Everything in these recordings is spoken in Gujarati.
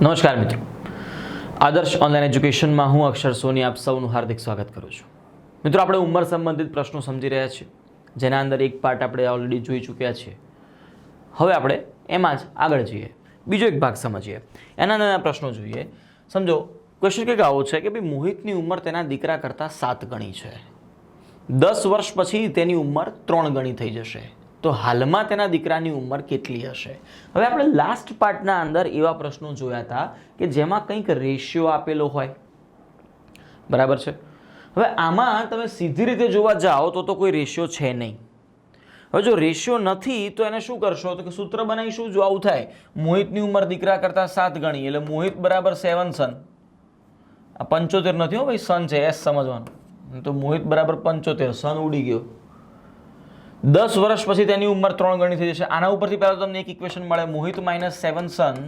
નમસ્કાર મિત્રો, આદર્શ ઓનલાઈન એજ્યુકેશનમાં હું અક્ષર સોની આપ સૌનું હાર્દિક સ્વાગત કરું છું. મિત્રો, આપણે ઉંમર સંબંધિત પ્રશ્નો સમજી રહ્યા છીએ, જેના અંદર એક પાર્ટ આપણે ઓલરેડી જોઈ ચૂક્યા છીએ. હવે આપણે એમાં જ આગળ જઈએ, બીજો એક ભાગ સમજીએ, એના નાના પ્રશ્નો જોઈએ. સમજો, ક્વેશ્ચન કંઈક આવો છે કે ભાઈ મોહિતની ઉંમર તેના દીકરા કરતાં 7 ગણી છે. 10 વર્ષ પછી તેની ઉંમર 3 ગણી થઈ જશે, તો હાલમાં તેના દીકરાની ઉંમર કેટલી હશે? હવે આપણે લાસ્ટ પાર્ટના અંદર એવા પ્રશ્નો જોયા હતા કે જેમાં કંઈક રેશિયો આપેલો હોય, બરાબર છે. હવે આમાં તમે સીધી રીતે જોવા જાઓ તો કોઈ રેશિયો છે નહીં. હવે જો રેશિયો નથી તો એને શું કરશો? તો કે સૂત્ર બનાવીશું. જો આવું થાય, મોહિતની ઉંમર દીકરા કરતાં 7 ગણી, એટલે મોહિત બરાબર 7 સન. આ 75 નથી હો ભાઈ, સન છે, એસ સમજવાનું. તો મોહિત બરાબર 75, સન ઉડી ગયો. 10 વર્ષ પછી તેની ઉંમર 3 ગણી થઈ જશે. આના ઉપરથી પહેલા તમને એક ઇક્વેશન મળે, મોહિત માઇનસ 7 સન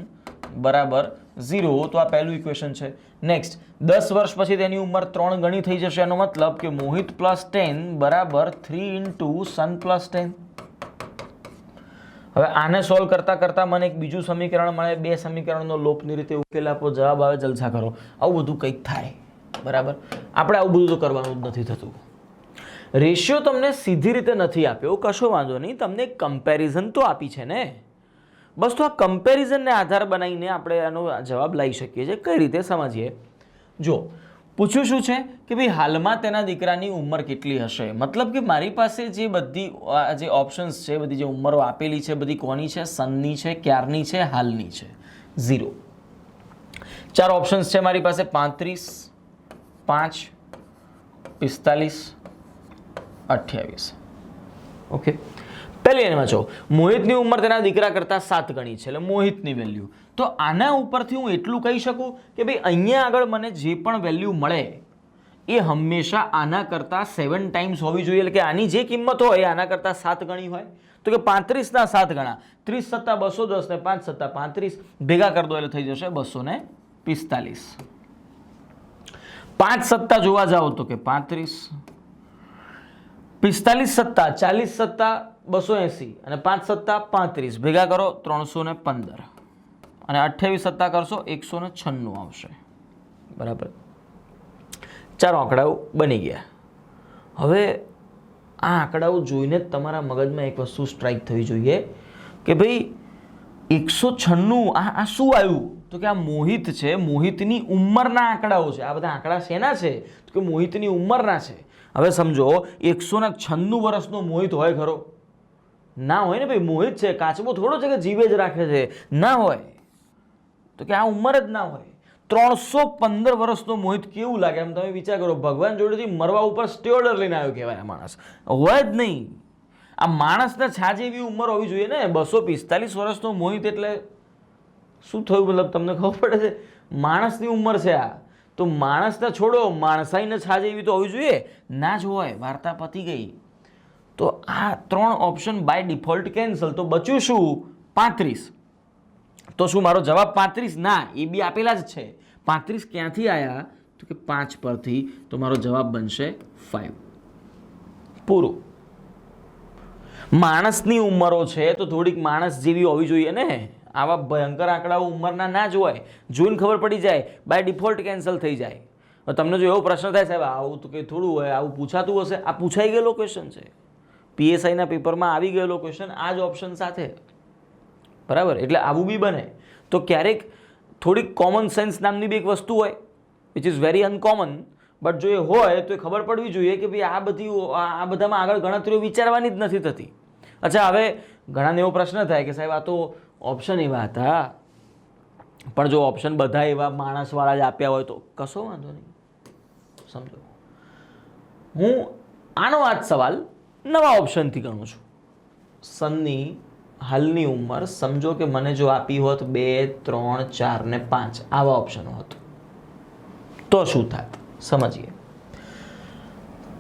બરાબર 0. તો આ પહેલું ઇક્વેશન છે. નેક્સ્ટ, 10 વર્ષ પછી તેની ઉંમર 3 ગણી થઈ જશે, એનો મતલબ કે મોહિત પ્લસ 10 બરાબર 3 ઇન્ટુ સન પ્લસ 10. હવે આને સોલ્વ કરતા કરતા મને એક બીજું સમીકરણ મળે, 2 સમીકરણનો લોપની રીતે ઉકેલ આપો, જવાબ આવે, જલસા કરો. આવું બધું કંઈક થાય, બરાબર. આપણે આવું બધું તો કરવાનું જ નથી થતું. રેશિયો તમને સીધી રીતે નથી આપ્યો, કશો વાંધો નહીં, તમને એક કમ્પેરિઝન તો આપી છે ને. બસ તો આ કમ્પેરિઝનને આધાર બનાવીને આપણે આનો જવાબ લઈ શકીએ છીએ. કઈ રીતે સમજીએ? જો પૂછ્યું શું છે કે ભાઈ હાલમાં તેના દીકરાની ઉંમર કેટલી હશે, મતલબ કે મારી પાસે જે બધી જે ઓપ્શન્સ છે, બધી જે ઉંમરો આપેલી છે, બધી કોની છે? સનની છે, ક્યારની છે, હાલની છે. 0. 4 ઓપ્શન્સ છે મારી પાસે, 35, 5, 45, 28. ઓકે, પહેલી એમાં જો મોહિતની ઉંમર તેના દીકરા કરતાં 7 ગણી છે, એટલે મોહિતની વેલ્યુ. તો આના ઉપરથી હું એટલું કહી શકું કે ભાઈ અહીંયા આગળ મને જે પણ વેલ્યુ મળે એ હંમેશા આના કરતાં 7 ટાઈમ્સ હોવી જોઈએ, એટલે કે આની જે કિંમત હોય આના કરતાં 7 ગણી હોય. તો કે 35 ના 7 ગણા, 30 સત્તા 210 ને 5 સત્તા 35, ભેગા કરી દો એટલે થઈ જશે 245. 5 સત્તા જોવા જાઓ તો કે 35, 45 સત્તા 40 સત્તા 280 અને 5 સત્તા 35, ભેગા કરો 315 અને 28 સત્તા કરશો 196 આવશે, બરાબર. 4 આંકડાઓ બની ગયા. હવે આ આંકડાઓ જોઈને જ તમારા મગજમાં એક વસ્તુ સ્ટ્રાઇક થવી જોઈએ કે ભાઈ 196 આ શું આવ્યું? તો કે આ મોહિત છે, મોહિતની ઉંમરના આંકડાઓ છે. આ બધા આંકડા શેના છે? તો કે મોહિતની ઉંમરના છે. હવે સમજો, 196 વર્ષનો મોહિત હોય ખરો? ના હોય ને ભાઈ. મોહિત છે, કાચબો થોડો છે કે જીવે જ રાખે છે, ના હોય. તો કે આ ઉંમર જ ના હોય. 315 વર્ષનો મોહિત કેવું લાગે એમ તમે વિચાર કરો. ભગવાન જોડેથી મરવા ઉપર સ્ટે ઓર્ડર લઈને આવ્યો કહેવાય આ માણસ. હોય જ નહીં. આ માણસને છાજે એવી ઉંમર હોવી જોઈએ ને. 245 વર્ષનો મોહિત એટલે શું થયું? મતલબ તમને ખબર પડે છે? માણસની ઉંમર છે આ. તો માણસને છોડો, માણસાઈને છાજે એવી તો હોવી જોઈએ, ના જ હોય. વાર્તા પતી ગઈ. તો આ 3 ઓપ્શન બાય ડિફોલ્ટ કેન્સલ. તો બચ્યું શું? 35. તો શું મારો જવાબ 35? ના, એ બી આપેલા જ છે. 35 ક્યાંથી આવ્યા? તો કે 5 પરથી. તો મારો જવાબ બનશે 5. પૂરું. માણસની ઉંમરો છે તો થોડીક માણસ જેવી હોવી જોઈએ ને. આવા ભયંકર આંકડાઓ ઉંમરના ના જ હોય. જોઈને ખબર પડી જાય, બાય ડિફોલ્ટ કેન્સલ થઈ જાય. તમને જો એવો પ્રશ્ન થાય, સાહેબ આવું તો કંઈ થોડું હોય, આવું પૂછાતું હશે. આ પૂછાઈ ગયેલો ક્વેશ્ચન છે, PSIના પેપરમાં આવી ગયેલો ક્વેશ્ચન આ જ ઓપ્શન સાથે, બરાબર. એટલે આવું બી બને. તો ક્યારેક થોડીક કોમન સેન્સ નામની બી એક વસ્તુ હોય, which is very uncommon. But જો એ હોય તો એ ખબર પડવી જોઈએ કે ભાઈ આ બધામાં આગળ ગણતરીઓ વિચારવાની જ નથી થતી. અચ્છા, હવે ઘણાને એવો પ્રશ્ન થાય કે સાહેબ આ તો ઓપ્શન એવા હતા, પણ જો ઓપ્શન બધા એવા માણસવાળા જ આપ્યા હોય તો કશો વાંધો નહીં. સમજો, હું આનો આ જ સવાલ નવા ઓપ્શનથી ગણું છું. સનની હાલની ઉંમર સમજો કે મને જો આપી હોત 2, 3, 4 ને 5 આવા ઓપ્શનો હતો તો શું થાત? સમજીએ.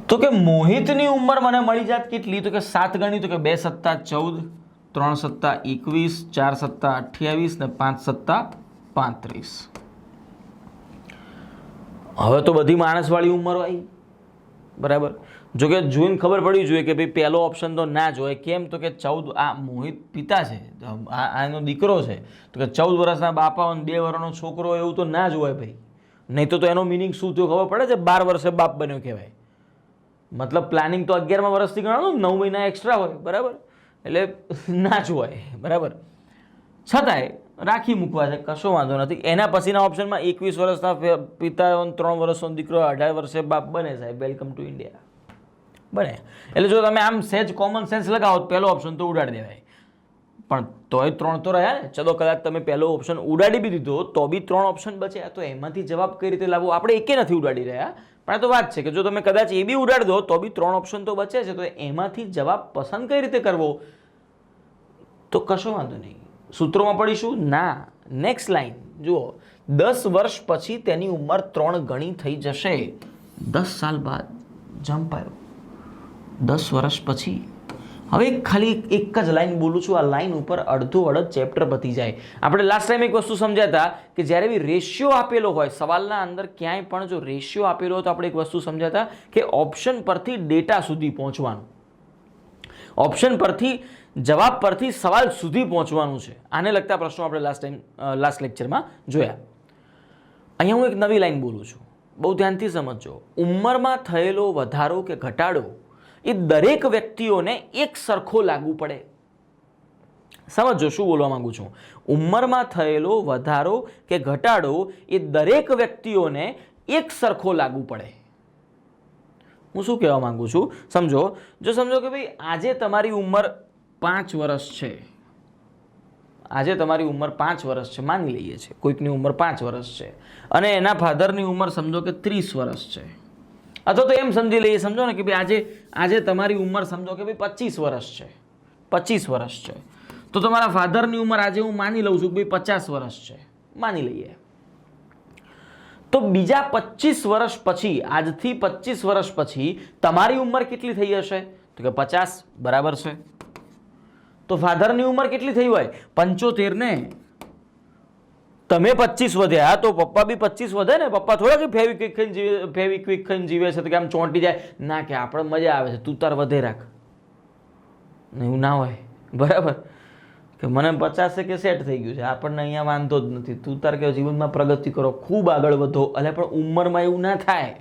તો કે મોહિતની ઉંમર મને મળી જાત કેટલી? તો કે 7 ગણી. તો કે 2 સત્તા 14, 3 સત્તા 21, 4 સત્તા 28 ને 5 સત્તા 35. હવે તો બધી માણસવાળી ઉંમરો આવી. બરાબર. જો કે જોઈને ખબર પડવી જોઈએ કે ભાઈ પહેલો ઓપ્શન તો ના જ હોય. કેમ? તો કે 14 આ મોહિત પિતા છે, આનો દીકરો છે, તો કે 14 વર્ષના બાપા અને 2 વર્ષનો છોકરો, એવું તો ના જ હોય ભાઈ. નહીં તો એનો મિનિંગ શું થયો ખબર પડે છે? 12 વર્ષે બાપ બન્યો કહેવાય. મતલબ પ્લાનિંગ તો 11મા વર્ષથી ગણવાનું, 9 મહિના એક્સ્ટ્રા હોય. બરાબર, એટલે ના જ હોય. બરાબર, છતાંય રાખી મૂકવા છે, કશો વાંધો નથી. એના પછીના ઓપ્શનમાં 21 વર્ષના પિતા 3 વર્ષનો દીકરો 18 વર્ષે બાપ બને. સાહેબ વેલકમ ટુ ઇન્ડિયા બને. એટલે જો તમે આમ સહેજ કોમન સેન્સ લગાવો તો પહેલો ઓપ્શન તો ઉડાડી દેવાય, પણ તોય 3 તો રહ્યા ને. ચલો કદાચ તમે પહેલો ઓપ્શન ઉડાડી બી દીધો તો બી 3 ઓપ્શન બચ્યા, તો એમાંથી જવાબ કઈ રીતે લાવવો? આપણે એકે નથી ઉડાડી રહ્યા, પણ આ તો વાત છે કે જો તમે કદાચ એ બી ઉડાડી દો તો બી 3 ઓપ્શન તો બચે છે, તો એમાંથી જવાબ પસંદ કઈ રીતે કરવો? તો કશો વાંધો નહીં, સૂત્રોમાં પડીશું ના. નેક્સ્ટ લાઈન જુઓ, 10 વર્ષ પછી તેની ઉંમર 3 ગણી થઈ જશે. 10 સાલ બાદ જમ્પ આવ્યો, 10 વર્ષ પછી. હવે ખાલી એક જ લાઈન બોલું છું, આ લાઈન ઉપર અડધો અડધ ચેપ્ટર પતી જાય. આપણે લાસ્ટ ટાઈમ એક વસ્તુ સમજ્યા હતા કે જ્યારે બી રેશિયો આપેલો હોય સવાલના અંદર, ક્યાંય પણ જો રેશિયો આપેલો હોય તો આપણે એક વસ્તુ સમજ્યા હતા કે ઓપ્શન પરથી ડેટા સુધી પહોંચવાનું, ઓપ્શન પરથી જવાબ પરથી સવાલ સુધી પહોંચવાનું છે. આને લગતા પ્રશ્નો આપણે લાસ્ટ લેક્ચરમાં જોયા. અહીંયા હું એક નવી લાઈન બોલું છું, બહુ ધ્યાનથી સમજજો. ઉંમરમાં થયેલો વધારો કે ઘટાડો એ દરેક વ્યક્તિઓને એક સરખો લાગુ પડે. સમજો શું બોલવા માંગુ છું. ઉંમરમાં થયેલો વધારો કે ઘટાડો એ દરેક વ્યક્તિઓને એક સરખો લાગુ પડે. હું શું કહેવા માંગુ છું સમજો. જો સમજો કે ભાઈ આજે તમારી ઉંમર 5 વર્ષ છે, આજે તમારી ઉંમર 5 વર્ષ છે, માની લઈએ છીએ કોઈકની ઉંમર 5 વર્ષ છે અને એના ફાધરની ઉંમર સમજો કે 30 વર્ષ છે, અથવા તો એમ સમજી લઈએ, સમજો ને કે ભાઈ આજે તમારી ઉંમર સમજો કે ભાઈ 25 વર્ષ છે, 25 વર્ષ છે, તો તમારા ફાધરની ઉંમર આજે હું માની લઉં છું કે ભાઈ 50 વર્ષ છે, માની લઈએ. તો બીજા 25 વર્ષ પછી, આજથી 25 વર્ષ પછી તમારી ઉંમર કેટલી થઈ હશે? તો કે 50, બરાબર છે. તો ફાધરની ઉંમર કેટલી થઈ હોય? 75 ને તમે 25 વધ્યા તો પપ્પા બી 25 વધે ને. પપ્પા થોડા કે ફેવિક્વિક ખાઈને જીવે છે તો કે આમ ચોંટી જાય ના, કે આપણે મજા આવે છે, તું તાર વધે રાખ, એવું ના હોય. બરાબર, કે મને 50 કે સેટ થઈ ગયું છે, આપણને અહીંયા વાંધો જ નથી, તું તાર કે જીવનમાં પ્રગતિ કરો, ખૂબ આગળ વધો. એટલે પણ ઉંમરમાં એવું ના થાય.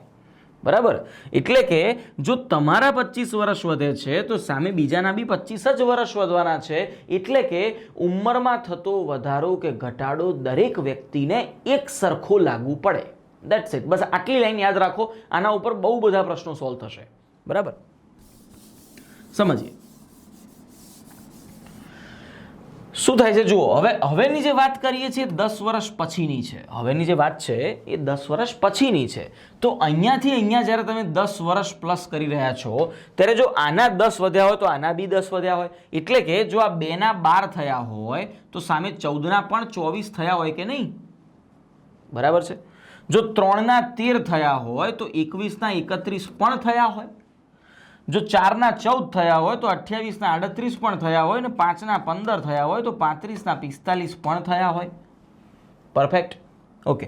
બરાબર, એટલે કે જો તમારા 25 વર્ષ વધે છે તો સામે બીજાના બી 25 જ વર્ષ વધવાના છે. એટલે કે ઉંમરમાં થતો વધારો કે ઘટાડો દરેક વ્યક્તિને એક સરખો લાગુ પડે. That's it. બસ આટલી લાઈન યાદ રાખો, આના ઉપર બહુ બધા પ્રશ્નો સોલ્વ થશે. બરાબર, સમજીએ શું થાય છે. જુઓ, હવેની જે વાત કરીએ છીએ 10 વર્ષ પછીની છે. હવેની જે વાત છે એ 10 વર્ષ પછીની છે. તો અહીંયાથી અહીંયા જ્યારે તમે 10 વર્ષ પ્લસ કરી રહ્યા છો ત્યારે જો આના 10 વધ્યા હોય તો આના બી 10 વધ્યા હોય. એટલે કે જો આ 2 ના 12 થયા હોય તો સામે 14 ના પણ 24 થયા હોય કે નહીં? બરાબર છે. જો 3 ના 13 થયા હોય તો 21 ના 31 પણ થયા હોય. જો 4 ના 14 થયા હોય તો 28 ના 38 પણ થયા હોય, ને 5 ના 15 થયા હોય તો 35 ના 45 પણ થયા હોય. Perfect, okay.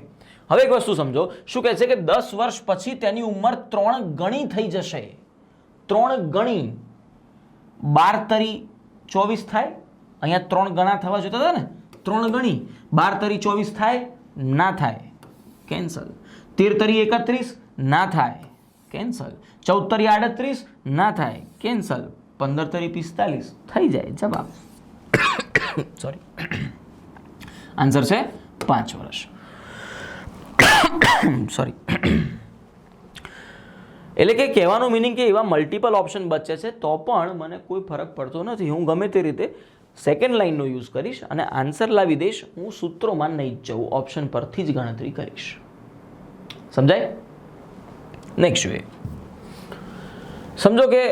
હવે એક વસ્તુ સમજો, શું કહે છે કે 10 વર્ષ પછી તેની ઉંમર 3 ગણી થઈ જશે. 3 ગણી, 12 તરી 24 થાય, અહીંયા 3 ગણા થવા જોતા હતા ને, 3 ગણી 12 તરી 24 થાય? ના થાય, કેન્સલ. 13 તરી 31 ના થાય, કેન્સલ. 14 તરી 38 ના થાય, કેન્સલ. 15 તરી 45 થઈ જાય જવાબ. સોરી, આન્સર છે 5 વર્ષ. સોરી. એટલે કે કહેવાનું મિનિંગ કે એવા મલ્ટિપલ ઓપ્શન બચે છે તો પણ મને કોઈ ફરક પડતો નથી. હું ગમે તે રીતે સેકન્ડ લાઇનનો યુઝ કરીશ અને આન્સર લાવી દઈશ. હું સૂત્રોમાં નહીં જ જવું, ઓપ્શન પરથી જ ગણતરી કરીશ. સમજાય? નેક્સ્ટ જોઈએ. સમજો કે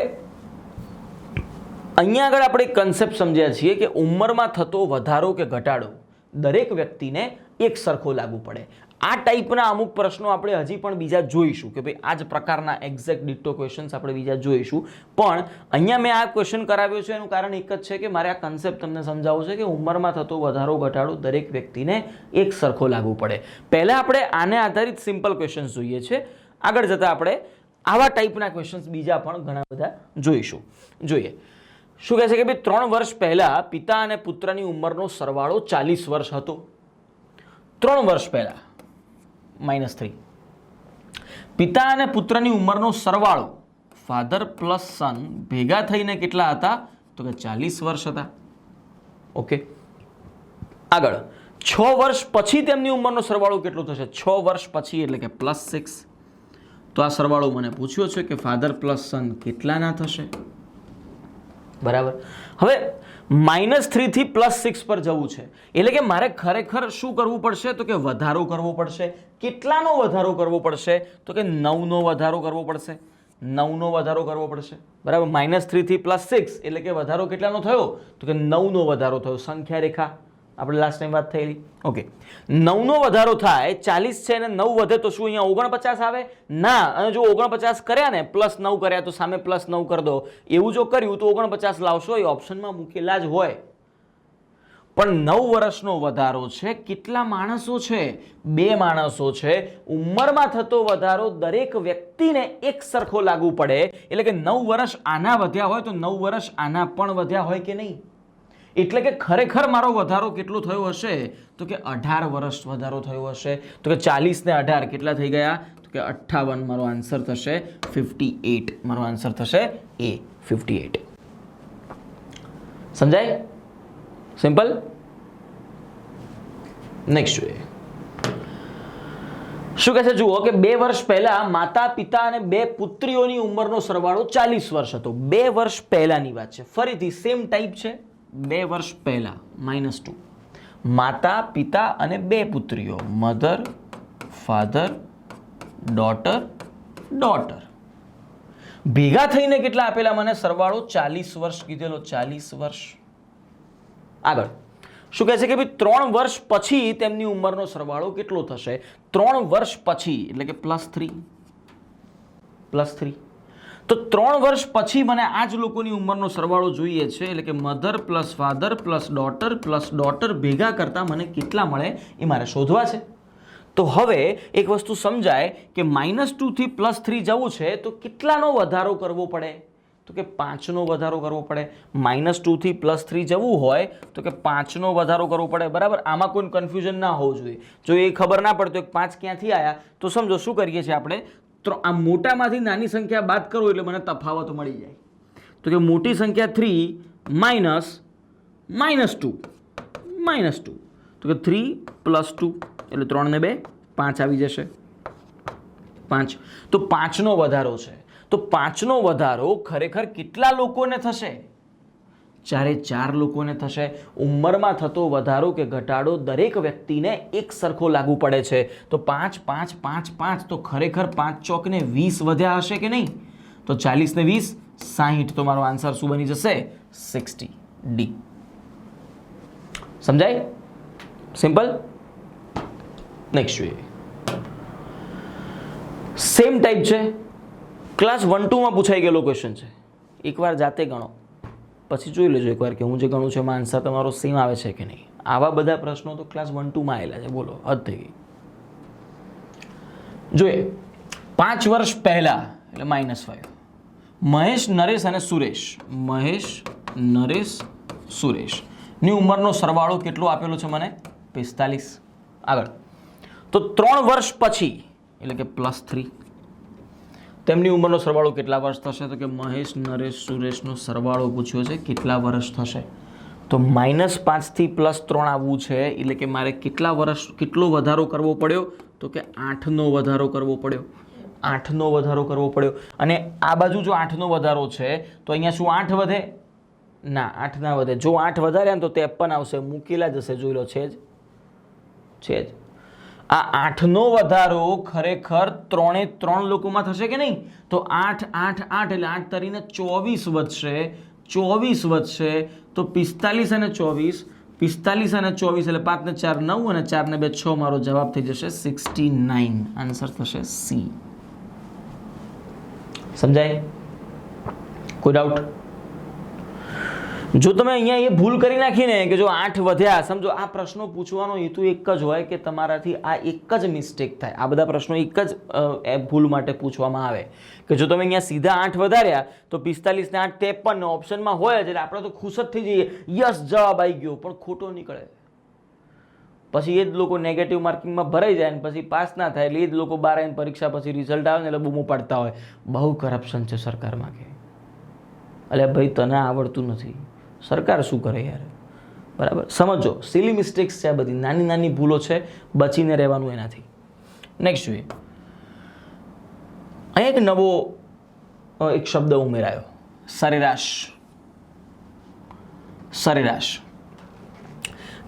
અહીંયા આગળ આપણે એક કન્સેપ્ટ સમજ્યા છીએ કે ઉંમરમાં થતો વધારો કે ઘટાડો દરેક વ્યક્તિને એક સરખો લાગુ પડે. આ ટાઈપના અમુક પ્રશ્નો આપણે હજી પણ બીજા જોઈશું કે ભાઈ આ જ પ્રકારના એક્ઝેક્ટ ડિક્ટો ક્વેશ્ચન્સ આપણે બીજા જોઈશું. પણ અહીંયા મેં આ ક્વેશ્ચન કરાવ્યો છે એનું કારણ એક જ છે કે મારે આ કન્સેપ્ટ તમને સમજાવવો છે કે ઉંમરમાં થતો વધારો ઘટાડો દરેક વ્યક્તિને એક સરખો લાગુ પડે. પહેલાં આપણે આને આધારિત સિમ્પલ ક્વેશ્ચન્સ જોઈએ છે. આગળ જતાં આપણે આવા ટાઈપના ક્વેશ્ચન્સ બીજા પણ ઘણા બધા જોઈશું. જોઈએ શું કહે છે કે ભાઈ 3 વર્ષ પહેલા પિતા અને પુત્રની ઉંમરનો સરવાળો 40 વર્ષ હતો. 3 વર્ષ પહેલા -3 પિતા અને પુત્રની ઉંમરનો સરવાળો ફાધર પ્લસ સન ભેગા થઈને કેટલા હતા? તો કે 40 વર્ષ હતા. ઓકે, આગળ 6 વર્ષ પછી તેમની ઉંમરનો સરવાળો કેટલો થશે? 6 વર્ષ પછી એટલે કે +6. તો આ સરવાળો મને પૂછ્યો છે કે ફાધર પ્લસ સન કેટલાના થશે? બરાબર. હવે -3 થી +6 પર જવું છે એટલે કે મારે ખરેખર શું કરવું પડશે? તો કે વધારો કરવો પડશે. કેટલાનો વધારો કરવો પડશે? તો કે 9નો વધારો કરવો પડશે. 9નો વધારો કરવો પડશે. બરાબર. -3 થી +6 એટલે કે વધારો કેટલાનો થયો? તો કે 9નો વધારો થયો. સંખ્યા રેખા આપણે લાસ્ટ ટાઈમ વાત થયેલી. ઓકે, 9નો વધારો થાય, 40 છે અને 9 વધે તો શું અહીંયા 49 આવે? ના. અને જો 49 કર્યા ને +9 કર્યા તો સામે +9 કરી દો. એવું જો કર્યું તો 49 લાવશો, એ ઓપ્શનમાં મૂકેલા જ હોય. પણ 9 વર્ષનો વધારો છે. કેટલા માણસો છે? 2 માણસો છે. ઉંમરમાં થતો વધારો દરેક વ્યક્તિને એક સરખો લાગુ પડે. એટલે કે 9 વર્ષ આના વધ્યા હોય તો 9 વર્ષ આના પણ વધ્યા હોય કે નહીં? એટલે કે ખરેખર મારો વધારો કેટલો થયો હશે? તો કે 18 વર્ષ વધારો થયો હશે. તો કે 40 ને 18 કેટલા થઈ ગયા? તો કે 58. મારો આન્સર થશે 58. મારો આન્સર થશે એ 58. સમજાય? સિમ્પલ. નેક્સ્ટ જોઈએ શું કહે છે? જુઓ કે 2 વર્ષ પહેલા માતા પિતા અને 2 પુત્રીઓની ઉંમરનો સરવાળો 40 વર્ષ હતો. 2 વર્ષ પહેલાની વાત છે. ફરીથી સેમ ટાઈપ છે. 2 વર્ષ પહેલા -2 માતા પિતા અને 2 પુત્રીઓ, મધર ફાધર ડોટર ભેગા થઈને કેટલા આપેલા મને? સરવાળો 40 વર્ષ કીધેલો. 40 વર્ષ. આગળ શું કહે છે કે ભાઈ 3 વર્ષ પછી તેમની ઉંમરનો સરવાળો કેટલો થશે? 3 વર્ષ પછી એટલે કે +3. તો 3 વર્ષ પછી મને આ જ લોકોની ઉંમરનો સરવાળો જોઈએ છે. એટલે કે mother plus father plus daughter ભેગા કરતા મને કેટલા મળે એ મારે શોધવા છે. તો હવે એક વસ્તુ સમજાય કે -2 થી +3 જવું છે તો કેટલાનો વધારો કરવો પડે? તો કે 5નો વધારો કરવો પડે. -2 થી +3 જવું હોય તો કે 5નો વધારો કરવો પડે. બરાબર. આમાં કોઈ કન્ફ્યુઝન ના હોવું જોઈએ. જો એ ખબર ના પડતો 5 ક્યાંથી આવ્યા તો સમજો શું કરીએ છીએ આપણે? આ મોટામાંથી નાની સંખ્યા બાદ કરો એટલે મને તફાવત મળી જાય. તો કે મોટી સંખ્યા 3 -2 તો કે 3 + 2 એટલે 3 ને 2 5 આવી જશે. 5. તો 5નો વધારો છે. તો 5નો વધારો ખરેખર કેટલા લોકોને થશે? 4 લોકોને થશે. ઉંમરમાં થતો વધારો કે ઘટાડો દરેક વ્યક્તિને એક સરખો લાગુ પડે છે. તો 5 5 5 5 તો ખરેખર 5 ચોક ને 20 વધ્યા હશે કે નહીં? તો 40 ને 20 60. તો મારો આન્સર શું બની જશે? 60. ડી. સમજાય? સિમ્પલ. નેક્સ્ટ જોઈએ. સેમ ટાઈપ છે. ક્લાસ 1-2 માં પૂછાઈ ગયેલો ક્વેશ્ચન છે. એકવાર જાતે ગણો પછી જોઈ લેજો એકવાર કે હું જે ગણું છું એમાં આન્સર તમારો સેમ આવે છે કે નહીં. આવા બધા પ્રશ્નો તો ક્લાસ 1-2 માં આવેલા છે. બોલો, હદ થઈ ગઈ. જોઈએ 5 વર્ષ પહેલા એટલે -5 મહેશ નરેશ સુરેશ ની ઉંમરનો સરવાળો કેટલો આપેલો છે મને? 45. આગળ તો 3 વર્ષ પછી એટલે કે +3 તેમની ઉંમરનો સરવાળો કેટલા વર્ષ થશે? તો કે મહેશ નરેશ સુરેશનો સરવાળો પૂછ્યો છે કેટલા વર્ષ થશે? તો -5 થી +3 આવવું છે એટલે કે મારે કેટલો વધારો કરવો પડ્યો? તો કે 8નો વધારો કરવો પડ્યો. 8નો વધારો કરવો પડ્યો. અને આ બાજુ જો 8નો વધારો છે તો અહીંયા શું 8 વધે? ના, 8 ના વધે. જો 8 વધાર્યા ને તો 53 આવશે. મૂકેલા જશે. જોઈ લો, છે જ. આ 8નો વધારો ખરેખર 3 લોકોમાં થશે કે નહીં? તો 8 8 8 એટલે 8 તરીને 24 વધશે. 24 વધશે તો 45 અને 24 એટલે 5 ને 4 9 અને 4 ને 2 6. મારો જવાબ થઈ જશે 69. આન્સર થશે સી. સમજાય? કોઈ ડાઉટ? જો તમે અહીંયા એ ભૂલ કરી નાખીને કે જો 8 વધ્યા, સમજો આ પ્રશ્નો પૂછવાનો હેતુ એક જ હોય કે તમારાથી આ એક જ મિસ્ટેક થાય. આ બધા પ્રશ્નો એક જ ભૂલ માટે પૂછવામાં આવે કે જો તમે અહીંયા સીધા 8 વધાર્યા તો 45 ને 8 53 ઓપ્શનમાં હોય જ, એટલે આપણે તો ખુશ જ થઈ જઈએ, યસ જવાબ આવી ગયો, પણ ખોટો નીકળે. પછી એ જ લોકો નેગેટિવ માર્કિંગમાં ભરાઈ જાય ને પછી પાસ ના થાય, એટલે એ જ લોકો બહાર આવીને પરીક્ષા પછી રિઝલ્ટ આવે ને એટલે બૂમો પાડતા હોય, બહુ કરપ્શન છે સરકારમાં. કે એટલે ભાઈ તને આવડતું નથી, સરકાર શું કરે યાર. બરાબર, સમજો સિલી મિસ્ટેક્સ છે આ બધી, નાની નાની ભૂલો છે, બચીને રહેવાનું એનાથી. નેક્સ્ટ જોઈએ, અહીં એક નવો એક શબ્દ ઉમેરાયો, સરેરાશ. સરેરાશ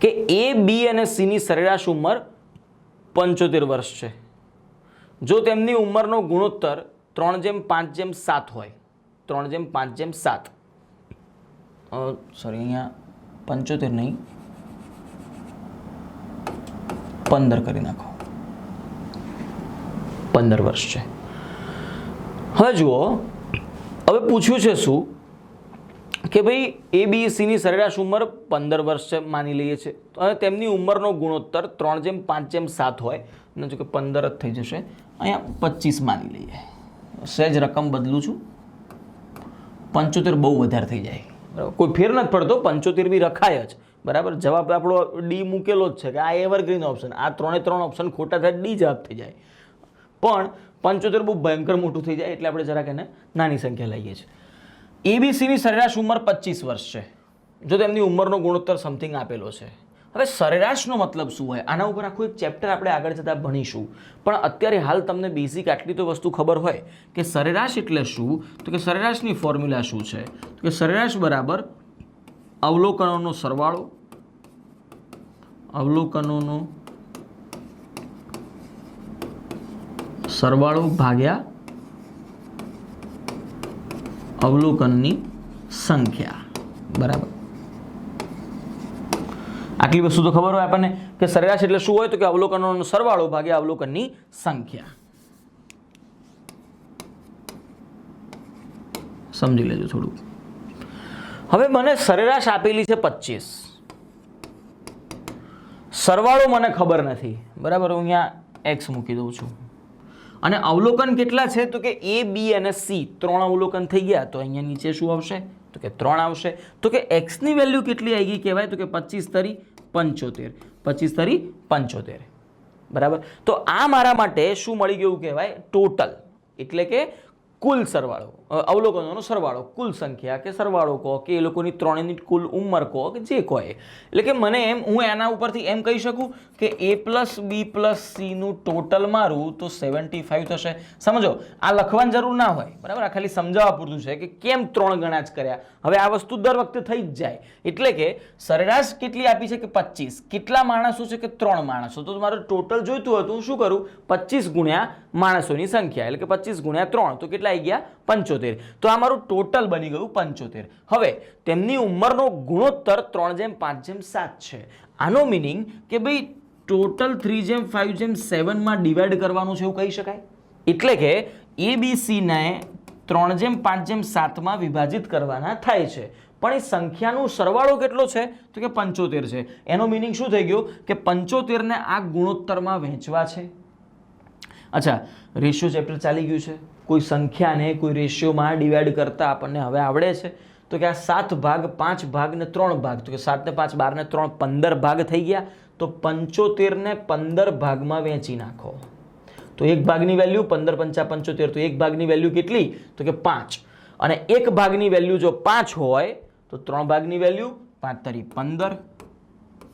કે એ, બી અને સીની સરેરાશ ઉંમર 75 વર્ષ છે જો તેમની ઉંમરનો ગુણોત્તર 3:5:7 હોય. 3:5:7, સોરી અહીંયા 75 નહીં 15 કરી નાખો, 15 વર્ષ છે. હવે જુઓ, હવે પૂછ્યું છે શું કે ભાઈ એ, બી, સીની સરેરાશ ઉંમર 15 વર્ષ છે માની લઈએ છે, અને તેમની ઉંમરનો ગુણોત્તર 3:5:7 હોય, અને જો કે 15 જ થઈ જશે, અહીંયા 25 માની લઈએ. સહેજ રકમ બદલું છું, 75 બહુ વધારે થઈ જાય. બરાબર, કોઈ ફેર નથી પડતો, 75 બી રખાય જ. બરાબર, જવાબ આપણો ડી મૂકેલો જ છે કે આ એવરગ્રીન ઓપ્શન, આ 3 ઓપ્શન ખોટા થાય ડી જવાબ થઈ જાય. પણ 75 બહુ ભયંકર મોટું થઈ જાય, એટલે આપણે જરાક એને નાની સંખ્યા લઈએ છીએ. એબીસીની સરેરાશ ઉંમર 25 વર્ષ છે જો તેમની ઉંમરનો ગુણોત્તર સમથિંગ આપેલો છે. હવે સરેરાશનો મતલબ શું હોય, આના ઉપર આખું એક ચેપ્ટર આપણે આગળ જતા ભણીશું, પણ અત્યારે હાલ તમને બેઝિક આટલી તો વસ્તુ ખબર હોય કે સરેરાશ એટલે શું. તો કે સરેરાશની ફોર્મ્યુલા શું છે, તો કે સરેરાશ બરાબર અવલોકનોનો સરવાળો, અવલોકનોનો સરવાળો ભાગ્યા અવલોકનની સંખ્યા. બરાબર, આટલી વસ્તુ તો ખબર હોય આપણને કે સરેરાશ એટલે શું હોય, તો કે અવલોકનોનો સરવાળો ભાગ્યા અવલોકનની સંખ્યા. સમજી લેજો થોડું. હવે મને સરેરાશ આપેલી છે 25, સરવાળો મને ખબર નથી. બરાબર, હું અહીંયા x મૂકી દઉં છું, અને અવલોકન કેટલા છે તો કે એ, બી અને સી 3 અવલોકન થઈ ગયા, તો અહીંયા નીચે શું આવશે તો કે 3 આવશે. તો કે x ની વેલ્યુ કેટલી આવી ગઈ કહેવાય, તો કે 25 તરી 75, 25 તરી 75. બરાબર, તો આ મારા માટે શું મળી ગયું કહેવાય, ટોટલ, એટલે કે કુલ સરવાળો, અવલોકનોનો સરવાળો, કુલ સંખ્યા કે સરવાળો કહો કે એ લોકોની ત્રણેયની કુલ ઉંમર કહો કે જે કહો. એટલે કે મને એમ, હું એના ઉપરથી એમ કહી શકું કે a પ્લસ બી પ્લસ સીનું ટોટલ મારું તો 75 થશે. સમજો, આ લખવાની જરૂર ના હોય. બરાબર, આ ખાલી સમજાવવા પૂરતું છે કે કેમ 3 ગણા જ કર્યા. હવે આ વસ્તુ દર વખતે થઈ જ જાય. એટલે કે સરેરાશ કેટલી આપી છે કે 25, કેટલા માણસો છે કે 3 માણસો, તો મારે ટોટલ જોઈતું હતું, હું શું કરું, 25 ગુણ્યા માણસોની સંખ્યા, એટલે કે 25 ગુણ્યા 3, તો કેટલા આવી ગયા 75. તો આ મારું ટોટલ બની ગયું 75. હવે તેમની ઉંમરનો ગુણોત્તર 3:5:7 છે. આનો મિનિંગ કે ભાઈ ટોટલ 3:5:7 માં ડિવાઈડ કરવાનું છે એવું કહી શકાય. એટલે કે ABC ને 3:5:7 માં વિભાજિત કરવાના થાય છે, પણ એ સંખ્યાનો સરવાળો કેટલો છે તો કે 75 છે. એનો મિનિંગ શું થઈ ગયો કે 75 ને આ ગુણોત્તરમાં વહેંચવા છે. અચ્છા, રેશિયો ચેપ્ટર ચાલી ગયું છે, કોઈ સંખ્યાને કોઈ રેશિયોમાં ડિવાઈડ કરતા આપણને હવે આવડે છે. તો કે આ 7 ભાગ 5 ભાગ ને 3 ભાગ, તો કે 7 ને 5 12 ને 3 15 ભાગ થઈ ગયા. તો 75 ને 15 ભાગમાં વહેંચી નાખો, તો એક ભાગની વેલ્યુ 15 5 75, તો એક ભાગની વેલ્યુ કેટલી તો કે 5, અને એક ભાગની વેલ્યુ જો 5 હોય તો 3 ભાગની વેલ્યુ 5 તરી 15,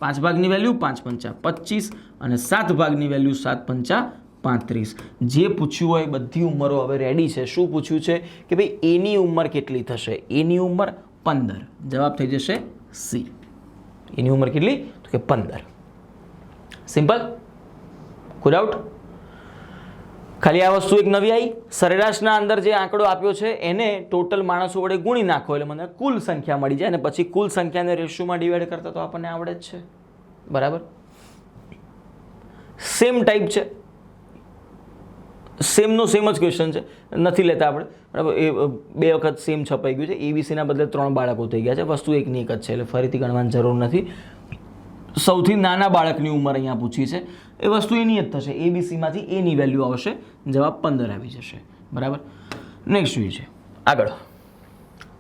5 ભાગની વેલ્યુ 5 5 25, અને 7 ભાગની વેલ્યુ 7 5 35. જે પૂછ્યું હોય બધી ઉંમરો હવે રેડી છે. શું પૂછ્યું છે કે ભાઈ એની ઉંમર કેટલી થશે, એની ઉંમર 15, જવાબ થઈ જશે સી. એની ઉંમર કેટલી તો કે 15. સિમ્પલ, કોઈ ડાઉટ? ખાલી આ વસ્તુ એક નવી આવી, સરેરાશના અંદર જે આંકડો આપ્યો છે એને ટોટલ માણસો વડે ગુણી નાખો એટલે મને કુલ સંખ્યા મળી જાય, અને પછી કુલ સંખ્યાને રેશિયોમાં ડિવાઈડ કરતા તો આપણને આવડે જ છે. બરાબર, સેમ ટાઈપ છે. સેમનો સેમ જ ક્વેશ્ચન છે, નથી લેતા આપણે, બરાબર. એ 2 વખત સેમ છપાઈ ગયું છે. એબીસીના બદલે 3 બાળકો થઈ ગયા છે. વસ્તુ એકની એક જ છે, એટલે ફરીથી ગણવાની જરૂર નથી. સૌથી નાના બાળકની ઉંમર અહીંયા પૂછી છે, એ વસ્તુ એની જ થશે. એબીસીમાંથી એની વેલ્યુ આવશે, જવાબ 15 આવી જશે, બરાબર. નેક્સ્ટ જોઈએ છે આગળ.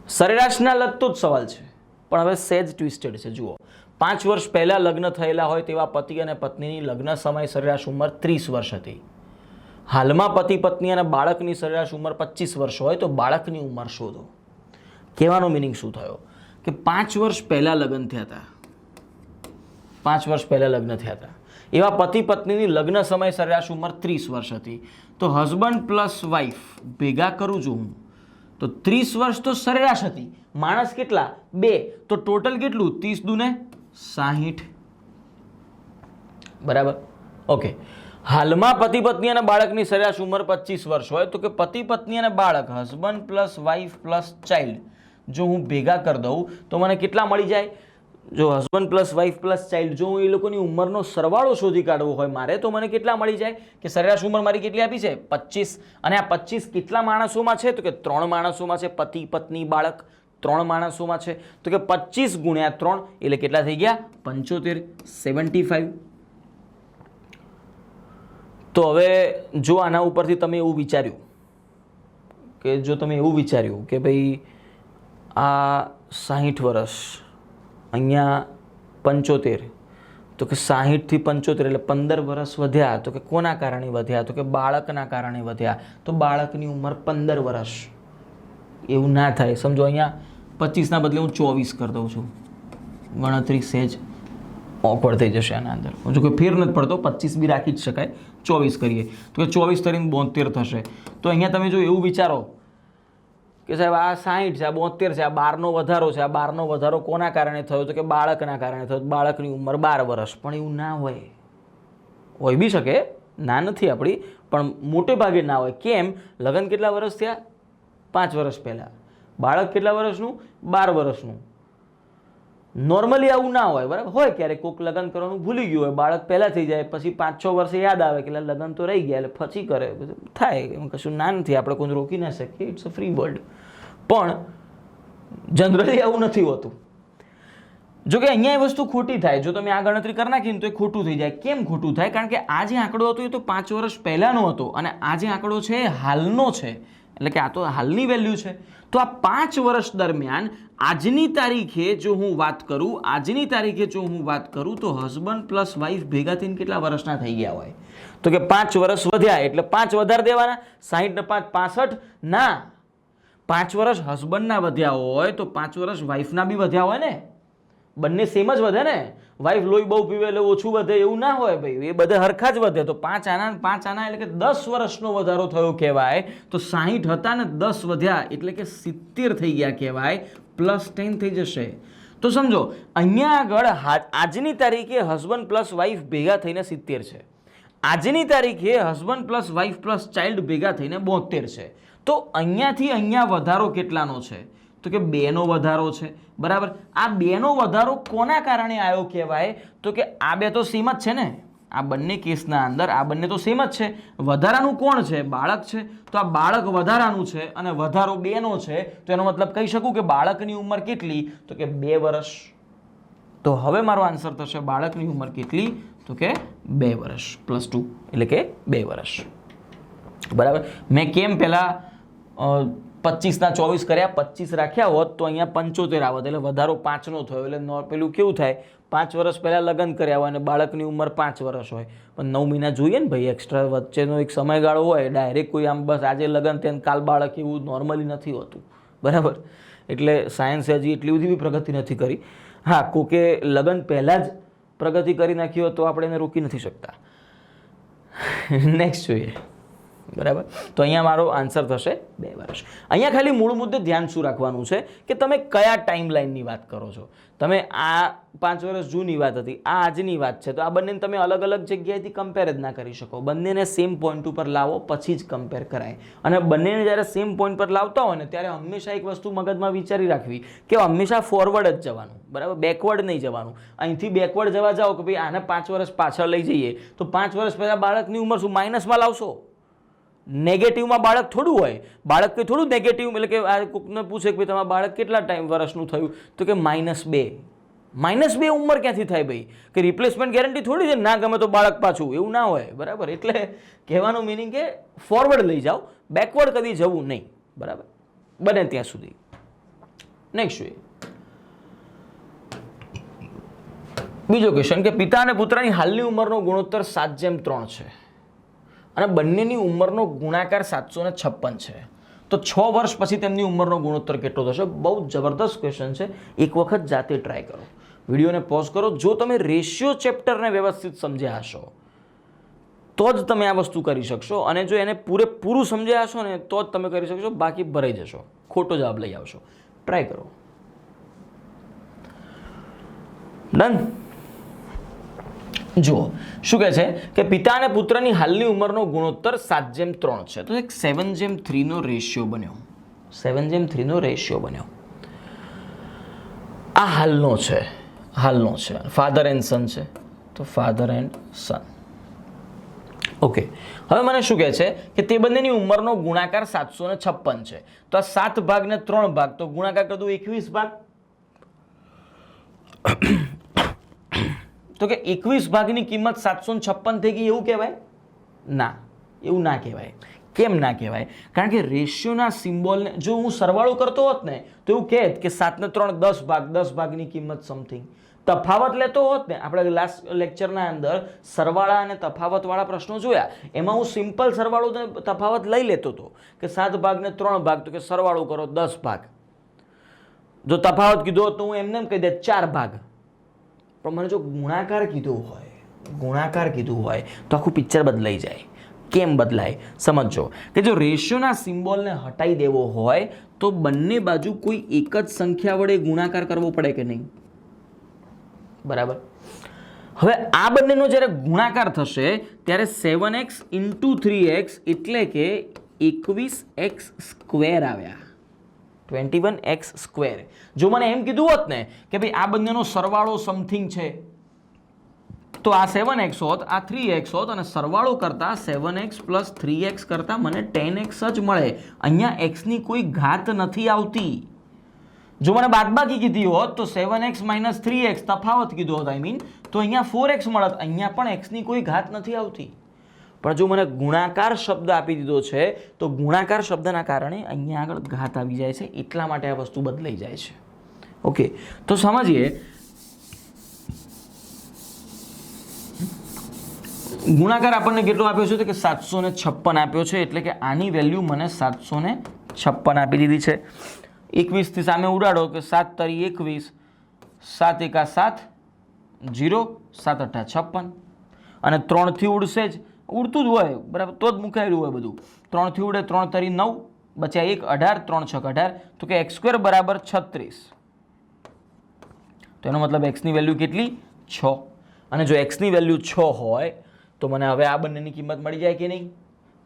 સરેરાશના લગતો જ સવાલ છે, પણ હવે સેજ ટ્વિસ્ટેડ છે. જુઓ, 5 વર્ષ પહેલાં લગ્ન થયેલા હોય તેવા પતિ અને પત્નીની લગ્ન સમય સરેરાશ ઉંમર 30 વર્ષ હતી. હાલમાં પતિ પત્ની અને બાળકની સરેરાશ ઉંમર 25 વર્ષ હોય તો બાળકની ઉંમર શોધો. કહેવાનો મિનિંગ શું થયો કે 5 વર્ષ પહેલાં લગ્ન થયા હતા, 5 વર્ષ પહેલાં લગ્ન થયા હતા, એવા પતિ પત્નીની લગ્ન સમય સરેરાશ ઉંમર 30 વર્ષ હતી. તો હસબન્ડ પ્લસ વાઈફ ભેગા કરું છું હું, તો 30 વર્ષ તો સરેરાશ હતી. માણસ કેટલા? 2. તો ટોટલ કેટલું? 30 દુને 60, બરાબર. ઓકે. હાલમાં પતિ પત્ની અને બાળકની સરેરાશ ઉંમર 25 વર્ષ હોય તો કે પતિ પત્ની અને બાળક, husband plus wife plus child, જો હું ભેગા કરી દઉં તો મને કેટલા મળી જાય? જો husband plus wife plus child, જો હું એ લોકોની ઉંમરનો સરવાળો શોધી કાઢવો હોય મારે, તો મને કેટલા મળી જાય? કે સરેરાશ ઉંમર મારી કેટલી આપી છે? 25. અને આ 25 કેટલા માણસોમાં છે? તો કે 3 માણસોમાં છે. પતિ પત્ની બાળક 3 માણસોમાં છે. તો કે 25 ગુણ્યા 3 એટલે કેટલા થઈ ગયા? 75, 75. તો હવે જો આના ઉપરથી તમે એવું વિચાર્યું કે ભાઈ આ 60 વર્ષ, અહીંયા 75, તો કે 60 થી 75 એટલે 15 વર્ષ વધ્યા. તો કે કોના કારણે વધ્યા? તો કે બાળકના કારણે વધ્યા. તો બાળકની ઉંમર 15 વર્ષ. એવું ના થાય, સમજો. અહીંયા 25ના બદલે હું 24 કરી દઉં છું, ગણતરી સહેજ ઓકવર્ડ થઈ જશે આના અંદર. જો કોઈ ફેર નથી પડતો, 25 બી રાખી જ શકાય, 24 કરીએ તો કે 24 કરીને 72 થશે. તો અહીંયા તમે જો એવું વિચારો કે સાહેબ આ 60 છે, આ 72 છે, આ 12નો વધારો છે, આ 12નો વધારો કોના કારણે થયો? તો કે બાળકના કારણે થયો. બાળકની ઉંમર 12 વર્ષ. પણ એવું ના હોય બી શકે, ના નથી આપણી, પણ મોટે ભાગે ના હોય. કેમ? લગ્ન કેટલા વર્ષ થયા? 5 વર્ષ પહેલાં. બાળક કેટલા વર્ષનું? 12 વર્ષનું. નોર્મલી આવું ના હોય, બરાબર. હોય ક્યારેક કોઈક લગ્ન કરવાનું ભૂલી ગયું હોય, બાળક પહેલાં થઈ જાય, પછી 5-6 વર્ષે યાદ આવે કે લગ્ન તો રહી ગયા, એટલે પછી કરે, થાય. એમાં કશું ના નથી, આપણે કોઈ રોકી ના શકીએ. It's a free world. પણ જનરલી આવું નથી હોતું. જો કે અહીંયા એ વસ્તુ ખોટી થાય. જો તમે આ ગણતરી કરી નાખીને તો એ ખોટું થઈ જાય. કેમ ખોટું થાય? કારણ કે આ જે આંકડો હતો એ તો 5 વર્ષ પહેલાંનો હતો, અને આ જે આંકડો છે એ હાલનો છે, એટલે કે આ તો હાલની વેલ્યુ છે. તો આ 5 વર્ષ દરમિયાન આજની તારીખે જો હું વાત કરું તો હસબન્ડ પ્લસ વાઈફ ભેગા થઈને કેટલા વર્ષના થઈ ગયા હોય? તો કે 5 વર્ષ વધ્યા એટલે 5 વધારે દેવાના. 60 ને 5 65 ના, 5 વર્ષ હસબન્ડના વધ્યા હોય તો 5 વર્ષ વાઈફના બી વધ્યા હોય ને. બંને સેમ જ વધે ને. વાઈફ લોહી બહુ પીવે એટલે ઓછું વધે એવું ના હોય ભાઈ, એ બધે હરખા જ વધે. તો 5 આના એટલે કે 10 વર્ષનો વધારો થયો કહેવાય. તો 60 હતા ને 10 વધ્યા એટલે કે 70 થઈ ગયા કહેવાય, પ્લસ 10 થઈ જશે. તો સમજો અહીંયા આગળ આજની તારીખે હસબન્ડ પ્લસ વાઈફ ભેગા થઈને 70 છે. આજની તારીખે husband plus wife plus child ભેગા થઈને 72 છે. તો અહીંયાથી અહીંયા વધારો કેટલાનો છે? તો કે 2નો વધારો છે, બરાબર. આ 2નો વધારો કોના કારણે આવ્યો કહેવાય? તો કે આ બે તો સેમ જ છે ને. આ બંને કેસના અંદર આ બંને તો સેમ જ છે. વધારાનું કોણ છે? બાળક છે. તો આ બાળક વધારાનું છે અને વધારો 2નો છે. તો એનો મતલબ કહી શકું કે બાળકની ઉંમર કેટલી? તો કે 2 વર્ષ. તો હવે મારો આન્સર થશે બાળકની ઉંમર કેટલી? તો કે 2 વર્ષ પ્લસ 2 એટલે કે 2 વર્ષ, બરાબર. મેં કેમ પહેલાં 25ના 24 કર્યા, 25 રાખ્યા હોત તો અહીંયા 75 આવત, એટલે વધારો 5નો થયો. એટલે પેલું કેવું થાય? 5 વર્ષ પહેલાં લગ્ન કર્યા હોય અને બાળકની ઉંમર 5 વર્ષ હોય, પણ 9 મહિના જોઈએ ને ભાઈ, એક્સ્ટ્રા વચ્ચેનો એક સમયગાળો હોય. ડાયરેક્ટ કોઈ આમ બસ આજે લગ્ન થયા કાલ બાળક એવું નોર્મલી નથી હોતું, બરાબર. એટલે સાયન્સે હજી એટલી બધી બી પ્રગતિ નથી કરી. હા, કોકે લગ્ન પહેલાં જ પ્રગતિ કરી નાખી હોય તો આપણે એને રોકી નથી શકતા. નેક્સ્ટ જોઈએ, બરાબર. તો અહીંયા મારો આન્સર થશે 2 વર્ષ. અહીંયા ખાલી મૂળ મુદ્દે ધ્યાન શું રાખવાનું છે કે તમે કયા ટાઈમ લાઈનની વાત કરો છો. તમે આ 5 વર્ષ જૂની વાત હતી, આ આજની વાત છે, તો આ બંનેને તમે અલગ અલગ જગ્યાએથી કમ્પેર જ ના કરી શકો. બંનેને સેમ પોઈન્ટ ઉપર લાવો પછી જ કમ્પેર કરાય. અને બંનેને જ્યારે સેમ પોઈન્ટ પર લાવતા હોય ને ત્યારે હંમેશા એક વસ્તુ મગજમાં વિચારી રાખવી કે હંમેશા ફોરવર્ડ જ જવાનું, બરાબર. બેકવર્ડ નહીં જવાનું. અહીંથી બેકવર્ડ જવા જાઓ કે ભાઈ આને 5 વર્ષ પાછળ લઈ જઈએ તો 5 વર્ષ પહેલાં બાળકની ઉંમર શું માઇનસમાં લાવશો? નેગેટિવમાં બાળક થોડું હોય, બાળક કંઈ થોડું નેગેટિવ, એટલે કે આ કોકને પૂછે કે ભાઈ તમારા બાળક કેટલા ટાઈમ વર્ષનું થયું, તો કે -2. -2 ઉંમર ક્યાંથી થાય ભાઈ? કે રિપ્લેસમેન્ટ ગેરંટી થોડી છે, ના ગમે તો બાળક પાછું, એવું ના હોય, બરાબર? એટલે કહેવાનું મિનિંગ કે ફોરવર્ડ લઈ જાઓ, બેકવર્ડ કદી જવું નહીં, બરાબર? બને ત્યાં સુધી. નેક્સ્ટ જોઈએ બીજો ક્વેશ્ચન કે પિતા અને પુત્રની હાલની ઉંમરનો ગુણોત્તર 7:3 છે અને બંનેની ઉંમરનો ગુણાકાર 756 છે, તો 6 વર્ષ પછી તેમની ઉંમરનો ગુણોત્તર કેટલો થશે? બહુ જબરદસ્ત ક્વેશ્ચન છે, એક વખત જાતે ટ્રાય કરો, વિડીયોને પોઝ કરો. જો તમે રેશિયો ચેપ્ટરને વ્યવસ્થિત સમજ્યા હશો તો જ તમે આ વસ્તુ કરી શકશો, અને જો એને પૂરેપૂરું સમજ્યા હશો ને તો જ તમે કરી શકશો, બાકી ભરાઈ જશો, ખોટો જવાબ લઈ આવશો. ટ્રાય કરો. ડન. જુઓ શું કહે છે કે પિતા અને પુત્રની હાલની ઉંમરનો ગુણોત્તર 7:3 છે, તો એક 7:3 નો રેશિયો બન્યો. 7:3 નો રેશિયો બન્યો. આ હાલનો છે, ફાધર એન્ડ સન છે, તો ફાધર એન્ડ સન. ઓકે, હવે મને શું કહે છે કે તે બંનેની ઉંમરનો ગુણાકાર 756 છે, તો આ 7 ભાગ ને 3 ભાગ, તો ગુણાકાર કરી દઉં 21 ભાગ. તો કે 21 ભાગની કિંમત 756 થઈ ગઈ, એવું કહેવાય? ના, એવું ના કહેવાય. કેમ ના કહેવાય? કારણ કે રેશિયોના સિમ્બોલને જો હું સરવાળો કરતો હોત ને તો એવું કહેત કે 7 ને 3 10 ભાગ, 10 ભાગની કિંમત સમથિંગ. તફાવત લેતો હોત ને, આપણે લાસ્ટ લેક્ચરના અંદર સરવાળા અને તફાવતવાળા પ્રશ્નો જોયા, એમાં હું સિમ્પલ સરવાળો ને તફાવત લઈ લેતો હતો કે 7 ભાગ ને 3 ભાગ, તો કે સરવાળો કરો 10 ભાગ. જો તફાવત કીધો હોત તો હું એમને એમ કહી દે 4 ભાગ. પણ મને જો ગુણાકાર કીધું હોય તો આખું પિક્ચર બદલાઈ જાય. કેમ બદલાય સમજો કે જો રેશિયોના સિમ્બોલને હટાવી દેવો હોય તો બંને બાજુ કોઈ એક જ સંખ્યા વડે ગુણાકાર કરવો પડે કે નહીં? બરાબર. હવે આ બંનેનો જ્યારે ગુણાકાર થશે ત્યારે 7x × 3x એટલે કે 21x² આવ્યા, 21x². જો મને એમ કીધું હોત ને કે ભાઈ આ બંનેનો સરવાળો સમથિંગ છે, તો આ 7x હોત, આ 3x હોત, અને સરવાળો કરતા 7x + 3x કરતા મને 10x જ મળે. અહીંયા x ની કોઈ ઘાત નથી આવતી. જો મને બાદબાકી કીધી હોત તો 7x - 3x તફાવત કીધો હોત, તો અહીંયા 4x મળત. અહીંયા પણ x ની કોઈ ઘાત નથી આવતી. પણ જો મને ગુણાકાર શબ્દ આપી દીધો છે તો ગુણાકાર શબ્દના કારણે અહીંયા આગળ ઘાત આવી જાય છે, એટલા માટે આ વસ્તુ બદલાઈ જાય છે. ઓકે, તો સમજીએ. ગુણાકાર આપણને કેટલો આપ્યો છે? તો કે 756 આપ્યો છે, એટલે કે આની વેલ્યુ મને 756 આપી દીધી છે. 21 થી સામે ઉડાડો કે 7 * 21, 7 × 1 = 7, 0, 7 × 8 = 56, અને 3 થી ઉડશે જ, ઉડતું જ હોય, બરાબર, તો જ મુકાયેલું હોય બધું. 3 થી ઉડે, 3 * 3 = 9, બચ્યા 1 18, 3 × 6 = 18, તો કે x² = 36. તો એનો મતલબ x ની વેલ્યુ કેટલી? 6. અને જો x ની વેલ્યુ 6 હોય તો મને હવે આ બંનેની કિંમત મળી જાય કે નહીં?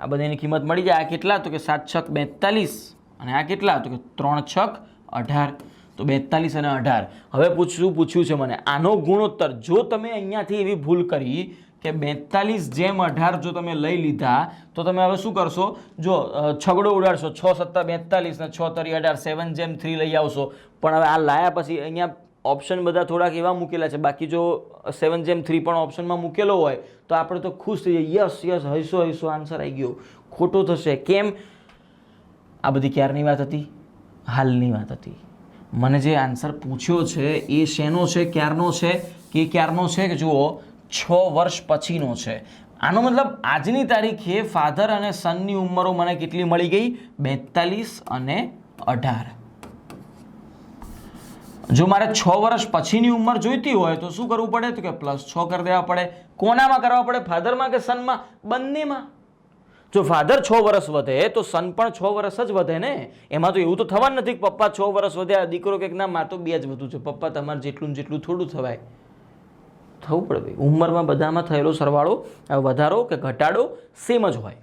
આ બંનેની કિંમત મળી જાય. આ કેટલા? તો કે 7 × 6 = 42, અને આ કેટલા? તો કે 3 × 6 = 18, તો 42 અને 18. હવે પૂછ્યું છે મને આનો ગુણોત્તર. જો તમે અહીંયાથી એવી ભૂલ કરી કે 42/18 જો તમે લઈ લીધા તો તમે હવે શું કરશો? જો છગડો ઉડાડશો, 6 × 7 = 42 ને 6 × 3 = 18, 7/3 લઈ આવશો. પણ હવે આ લાયા પછી અહીંયા ઓપ્શન બધા થોડાક એવા મૂકેલા છે, બાકી જો 7/3 પણ ઓપ્શનમાં મૂકેલો હોય તો આપણે તો ખુશ થઈ જઈએ, યસ હૈસો આન્સર આવી ગયો. ખોટો થશે. કેમ? આ બધી ક્યારની વાત હતી? હાલની વાત હતી. મને જે આન્સર પૂછ્યો છે એ શેનો છે, ક્યારનો છે? કે ક્યારનો છે કે જુઓ 6 વર્ષ પછીનો છે. આનો મતલબ આજની તારીખે ફાધર અને સનની ઉંમરો મને કેટલી મળી ગઈ? 42 અને 18. જો મારે 6 વર્ષ પછીની ઉંમર જોઈતી હોય તો શું કરવું પડે? તો કે +6 કરી દેવા પડે. કોનામાં કરવા પડે? ફાધરમાં કે સનમાં? બંનેમાં. જો ફાધર 6 વર્ષ વધે તો સન પણ 6 વર્ષ જ વધે ને. એમાં તો એવું તો થવાનું નથી કે પપ્પા 6 વર્ષ વધ્યા, દીકરો કે ના મારે તો 2 જ વધુ છે. પપ્પા તમારે જેટલું થોડું થવાય, થવું પડે ભાઈ. ઉંમરમાં બધામાં થયેલો સરવાળો, વધારો કે ઘટાડો સેમ જ હોય.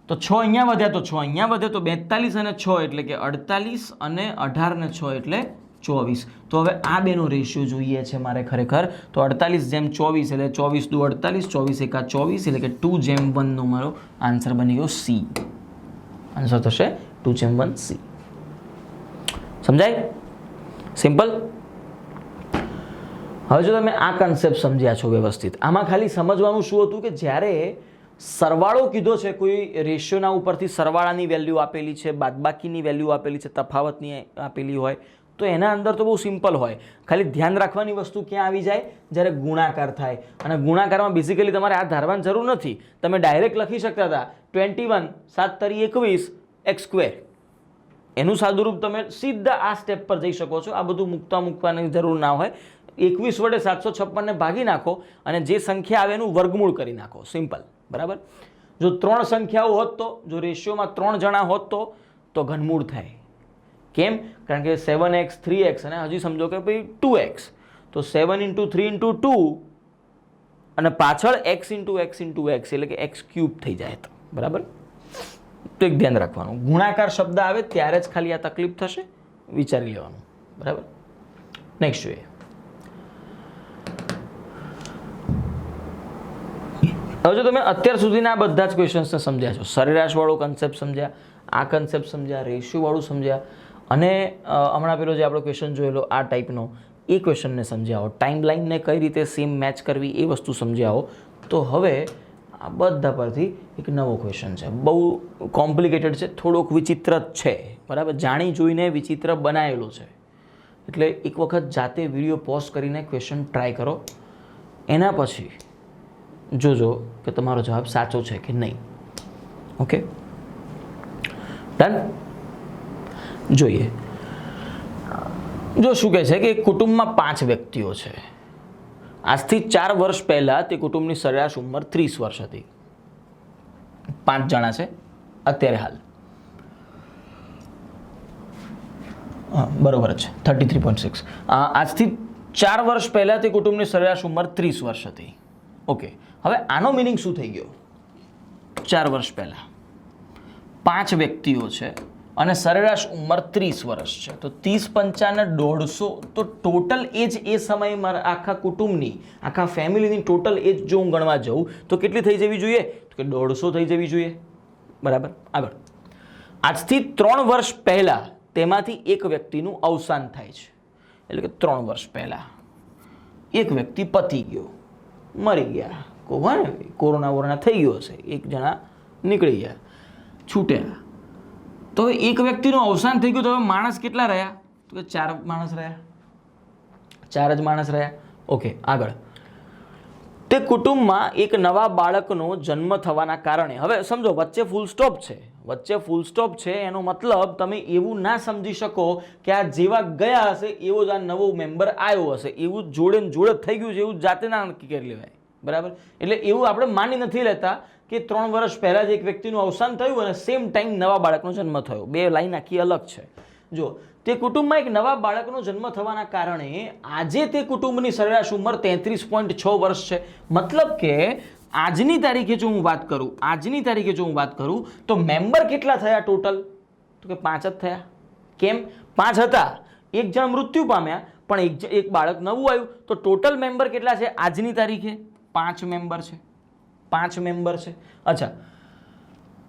તો 6 અહીંયા વધ્યા તો 6 અહીંયા વધે, તો 42 અને 6 એટલે કે 48, અને 18 ને 6 એટલે 24. તો હવે આ બેનો રેશિયો જોઈએ છે મારે ખરેખર. તો 48:24 એટલે 24 દુ 48, 24 એકા 24 એટલે કે 2:1 નો મારો આન્સર બની ગયો C. આન્સર થશે 2:1 C. સમજાય? સિમ્પલ. હવે જો તમે આ કન્સેપ્ટ સમજ્યા છો વ્યવસ્થિત, આમાં ખાલી સમજવાનું શું હતું કે જ્યારે સરવાળો કીધો છે, કોઈ રેશિયોના ઉપરથી સરવાળાની વેલ્યુ આપેલી છે, બાદબાકીની વેલ્યુ આપેલી છે, તફાવતની આપેલી હોય, તો એના અંદર તો બહુ સિમ્પલ હોય. ખાલી ધ્યાન રાખવાની વસ્તુ ક્યાં આવી જાય? જ્યારે ગુણાકાર થાય. અને ગુણાકારમાં બેઝિકલી તમારે આ ધારવાની જરૂર નથી. તમે ડાયરેક્ટ લખી શકતા હતા 21 7 તરી 21 x². એનું સાદુરૂપ તમે સીધા આ સ્ટેપ પર જઈ શકો છો. આ બધું મૂકવાની જરૂર ના હોય. 21 વડે 756 ને ભાગી નાખો અને જે સંખ્યા આવે એનું વર્ગમૂળ કરી નાખો. સિમ્પલ. બરાબર. જો 3 સંખ્યાઓ હોત તો, જો રેશિયોમાં 3 જણા હોત તો ઘનમૂળ થાય. કેમ? કારણ કે 7x 3x અને હજી સમજો કે ભાઈ 2x, તો 7 × 3 × 2 અને પાછળ x × x × x એટલે કે x³ થઈ જાય. બરાબર. તો એક ધ્યાન રાખવાનું, ગુણાકાર શબ્દ આવે ત્યારે જ ખાલી આ તકલીફ થશે, વિચારી લેવાનું. બરાબર. નેક્સ્ટ જોઈએ. હવે જો તમે અત્યાર સુધીના આ બધા જ ક્વેશ્ચન્સને સમજ્યા છો, સરેરાશવાળો કન્સેપ્ટ સમજ્યા, આ કન્સેપ્ટ સમજ્યા, રેશિયોવાળું સમજ્યા, અને હમણાં પેલો જે આપણો ક્વેશ્ચન જોયેલો આ ટાઈપનો એ ક્વેશ્ચનને સમજ્યા હો, ટાઈમ લાઈનને કઈ રીતે સેમ મેચ કરવી એ વસ્તુ સમજ્યા હો, તો હવે આ બધા પરથી એક નવો ક્વેશ્ચન છે. બહુ કોમ્પ્લિકેટેડ છે, થોડોક વિચિત્ર જ છે. બરાબર. જાણી જોઈને વિચિત્ર બનાવેલો છે. એટલે એક વખત જાતે વિડીયો પોઝ કરીને ક્વેશ્ચન ટ્રાય કરો, એના પછી જોજો કે તમારો જવાબ સાચો છે કે નહીં. Okay, done. જોઈએ. જો શું કહે છે કે એક કુટુંબમાં 5 વ્યક્તિઓ છે. આજથી 4 વર્ષ પહેલાં તે કુટુંબની સરેરાશ ઉંમર 30 વર્ષ હતી. 5 જણા છે અત્યારે હાલ. બરોબર છે, 33.6. આજથી 4 વર્ષ પહેલાં તે કુટુંબની સરેરાશ ઉંમર 30 વર્ષ હતી. ઓકે, હવે આનો મિનિંગ શું થઈ ગયો? 4 વર્ષ પહેલાં 5 વ્યક્તિઓ છે અને સરેરાશ ઉંમર 30 વર્ષ છે. તો 30 × 5 = 150. તો ટોટલ એજ એ સમયે મારા આખા કુટુંબની, આખા ફેમિલીની ટોટલ એજ જો હું ગણવા જાઉં તો કેટલી થઈ જવી જોઈએ? તો કે 150 થઈ જવી જોઈએ. બરાબર. આગળ. આજથી 3 વર્ષ પહેલાં તેમાંથી એક વ્યક્તિનું અવસાન થાય છે. એટલે કે 3 વર્ષ પહેલાં એક વ્યક્તિ પતી ગયો, મરી ગયા. કોરોના થઈ ગયો હશે, એક જણા નીકળી ગયા, છૂટ્યા. તો હવે એક વ્યક્તિનું અવસાન થઈ ગયું, તો હવે માણસ કેટલા રહ્યા? તો કે 4 માણસ રહ્યા. 4 જ માણસ રહ્યા. ઓકે, આગળ. તે કુટુંબમાં એક નવા બાળકનો જન્મ થવાના કારણે, હવે સમજો વચ્ચે ફૂલ સ્ટોપ છે. વચ્ચે ફૂલ સ્ટોપ છે એનો મતલબ તમે એવું ના સમજી શકો કે આ જેવા ગયા હશે એવો જ આ નવો મેમ્બર આવ્યો હશે, એવું જોડે ને જોડે થઈ ગયું છે એવું જાતે ના નક્કી કરી લેવાય. બરાબર. એટલે એવું આપણે માની નથી લેતા કે 3 વર્ષ પહેલાં જ એક વ્યક્તિનું અવસાન થયું અને સેમ ટાઈમ નવા બાળકનો જન્મ થયો. બે લાઈન આખી અલગ છે. જો તે કુટુંબમાં એક નવા બાળકનો જન્મ થવાના કારણે આજે તે કુટુંબની સરેરાશ ઉંમર 33.6 વર્ષ છે. મતલબ કે આજની તારીખે જો હું વાત કરું તો મેમ્બર કેટલા થયા ટોટલ? તો કે 5 જ થયા. કેમ? 5 હતા, એક જણ મૃત્યુ પામ્યા, પણ એક બાળક નવું આવ્યું. તો ટોટલ મેમ્બર કેટલા છે આજની તારીખે? 5 મેમ્બર છે. 5 મેમ્બર છે. અચ્છા,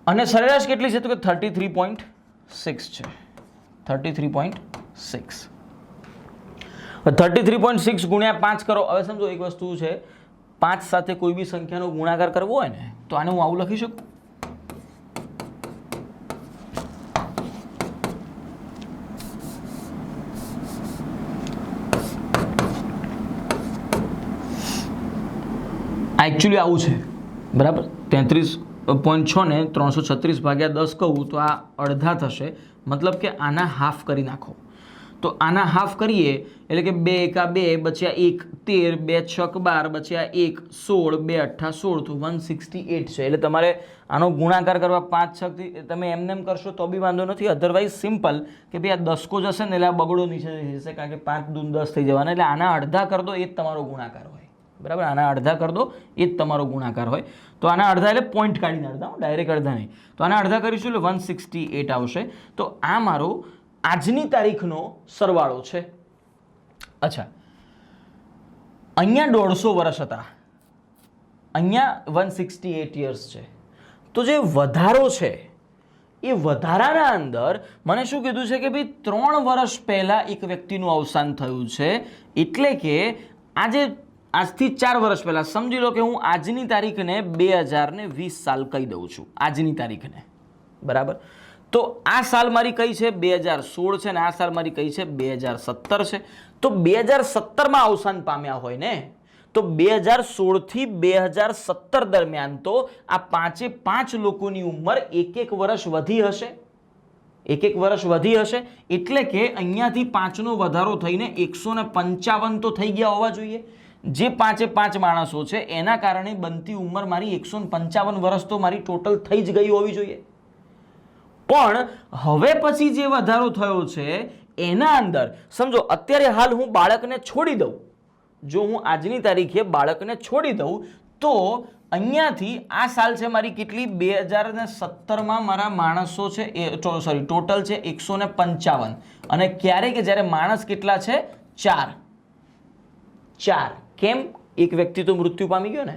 અને સરેરાશ કેટલી છે? તો કે 33.6 છે. 33.6. 33.6 × 5 કરો. હવે સમજો એક વસ્તુ છે, 5 સાથે કોઈ બી સંખ્યાનો ગુણાકાર કરવો હોય ને તો આને હું આવું લખી શકું. એકચ્યુઅલી આવું છે. બરાબર. 33.6 ને 336 ભાગ્યા 10 કહું તો આ અડધા થશે. મતલબ કે આના હાફ કરી નાખો. તો આના હાફ કરીએ એટલે કે 2 એકા 2 બચ્યા 1 13, 2 છક 12 બચ્યા 1 16, 2 અઠ્ઠા 16, તો 168 છે. એટલે તમારે આનો ગુણાકાર કરવા 5 છકથી તમે એમ કરશો તો બી વાંધો નથી. અધરવાઇઝ સિમ્પલ કે ભાઈ આ દસકો જશે ને એટલે આ બગડો નીચે જશે, કારણ કે 5 દૂન 10 થઈ જવાના. એટલે આના અડધા કરી દો એ જ તમારો ગુણાકાર હોય. બરાબર. આના અડધા કરી દો એ જ તમારો ગુણાકાર હોય. તો આના અડધા એટલે પોઈન્ટ કાઢીને અડધા, ડાયરેક્ટ અડધા નહીં. તો આના અડધા કરીશું એટલે 168 આવશે. તો આ મારો આજની તારીખનો સરવાળો છે. અચ્છા, અહીંયા 150 વર્ષ હતા, અહીંયા 168 યર્સ છે. તો જે વધારો છે એ વધારાના અંદર મને શું કીધું છે કે ભાઈ 3 વર્ષ પહેલા એક વ્યક્તિનું અવસાન થયું છે. એટલે કે આજે આજથી 4 વર્ષ પહેલા સમજી લો કે હું આજની તારીખને 2020 સાલ કહી દઉં છું, આજની તારીખને, બરાબર. તો આ સાલ મારી કઈ છે 2016 છે, અને આ સાલ મારી કઈ છે 2017 છે. તો 2017માં અવસાન પામ્યા હોય ને, તો 2016 થી 2017 દરમિયાન તો આ 5 લોકોની ઉંમર 1 વર્ષ વધી હશે, 1 વર્ષ વધી હશે. એટલે કે અહીંયાથી 5નો વધારો થઈને 155 તો થઈ ગયા હોવા જોઈએ. જે 5 માણસો છે એના કારણે બનતી ઉંમર મારી 155 વર્ષ તો મારી ટોટલ થઈ જ ગઈ હોવી જોઈએ. પણ હવે પછી જે વધારો થયો છે એના અંદર સમજો, અત્યારે હાલ હું બાળકને છોડી દઉં, જો હું આજની તારીખે બાળકને છોડી દઉં તો અહીંયાથી આ સાલ છે મારી કેટલી 2017માં મારા માણસો છે સોરી ટોટલ છે 155. અને ક્યારે કે જ્યારે માણસ કેટલા છે 4. કેમ? એક વ્યક્તિ તો મૃત્યુ પામી ગયો ને,